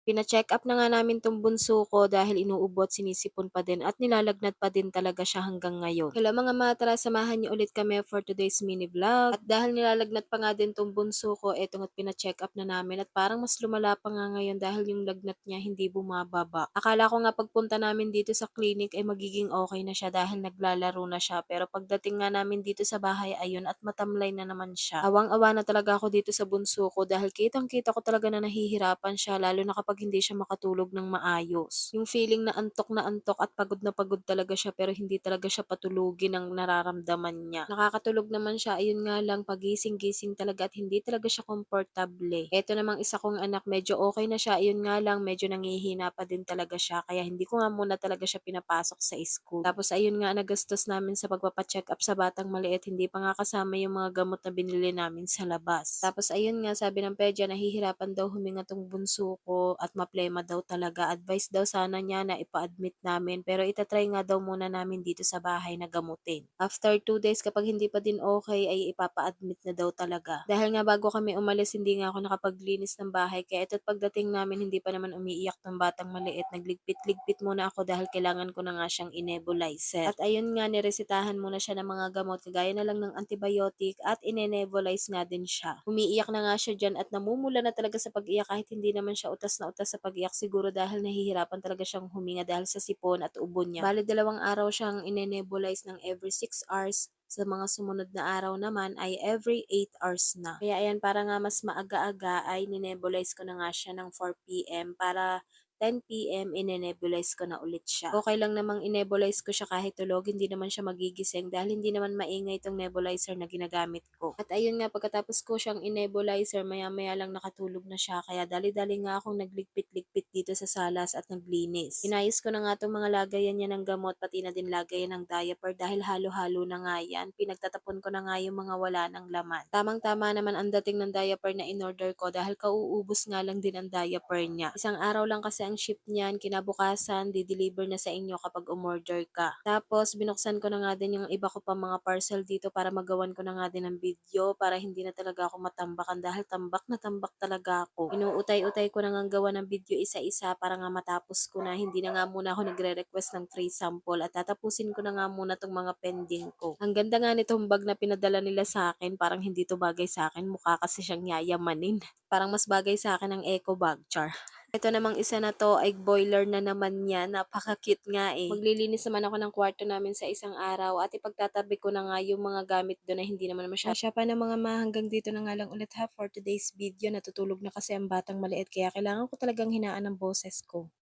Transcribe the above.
Pina-check up na nga namin 'tong bunso ko dahil inuubo at sinisipon pa din at nilalagnat pa din talaga siya hanggang ngayon. Hello mga matra, samahan niyo ulit kami for today's mini vlog. At dahil nilalagnat pa nga din 'tong bunso ko, eto nga't pina-check up na namin at parang mas lumala pa nga ngayon dahil yung lagnat niya hindi bumababa. Akala ko nga pagpunta namin dito sa clinic ay magiging okay na siya dahil naglalaro na siya, pero pagdating nga namin dito sa bahay ayun at matamlay na naman siya. Awang-awa na talaga ako dito sa bunso ko dahil kitang-kita ko talaga na nahihirapan siya lalo na kapag hindi siya makatulog ng maayos. Yung feeling na antok at pagod na pagod talaga siya pero hindi talaga siya patulugin ang nararamdaman niya. Nakakatulog naman siya, ayun nga lang pagising-gising talaga at hindi talaga siya komportable. Eto namang isa kong anak, medyo okay na siya, ayun nga lang medyo nangihina pa din talaga siya kaya hindi ko nga muna talaga siya pinapasok sa school. Tapos ayun nga nagastos namin sa pagpapa-check up sa batang maliit, hindi pa nga kasama yung mga gamot na binili namin sa labas. Tapos ayun nga sabi ng pedya nahihirapan daw huminga tong bunso ko at maplema daw talaga. Advice daw sana niya na ipa-admit namin pero itatry nga daw muna namin dito sa bahay na gamutin. After 2 days kapag hindi pa din okay ay ipapa-admit na daw talaga. Dahil nga bago kami umalis hindi nga ako nakapaglinis ng bahay kaya ito't pagdating namin hindi pa naman umiiyak ng batang maliit. Nagligpit-ligpit muna ako dahil kailangan ko na nga siyang i-nebulizer. At ayun nga niresetahan muna siya ng mga gamot kagaya na lang ng antibiotic at ine-nebulize nga din siya. Umiiyak na nga siya dyan at namumula na talaga sa pag-iyak kahit hindi naman siya utas na utas sa pag-iyak, siguro dahil nahihirapan talaga siyang huminga dahil sa sipon at ubo niya. Bale 2 araw siyang ine-nebulize ng every 6 hours. Sa mga sumunod na araw naman ay every 8 hours na. Kaya ayan, para nga mas maaga-aga ay ninebulize ko na nga siya ng 4 PM para 10 PM ine-nebulize ko na ulit siya. Okay lang namang i-nebulize ko siya kahit tulog, hindi naman siya magigising dahil hindi naman maingay itong nebulizer na ginagamit ko. At ayun nga, pagkatapos ko siyang i-nebulizer, maya-maya lang nakatulog na siya kaya dali-dali nga akong nagligpit-ligpit dito sa salas at naglinis. Inayos ko na nga itong mga lagayan niya ng gamot pati na din lagayan ng diaper dahil halo-halo na nga yan. Pinagtatapon ko na nga yung mga wala ng laman. Tamang-tama naman ang dating ng diaper na in-order ko dahil kauubos nga lang din ang diaper niya. Isang araw lang kasi ang ship niyan, kinabukasan di-deliver na sa inyo kapag umorder ka. Tapos binuksan ko na nga din yung iba ko pa mga parcel dito para magawan ko na nga din ng video para hindi na talaga ako matambakan dahil tambak na tambak talaga ako. Inuutay-utay ko na nga gawa ng video isa-isa para nga matapos ko na, hindi na nga muna ako nagre-request ng free sample at tatapusin ko na nga muna tong mga pending ko. Ang ganda nga nitong bag na pinadala nila sa akin, parang hindi to bagay sa akin, mukha kasi siyang yayamanin. Parang mas bagay sa akin ang eco bag, char. Ito namang isa na 'to ay boiler na naman niya, napaka-cute nga, eh. Maglilinis naman ako ng kwarto namin sa isang araw at ipagtatabi ko na nga yung mga gamit do'n na hindi naman Asya pa ng mga hanggang dito na nga lang ulit ha for today's video. Natutulog na kasi ang batang maliit kaya kailangan ko talagang hinaan ang boses ko.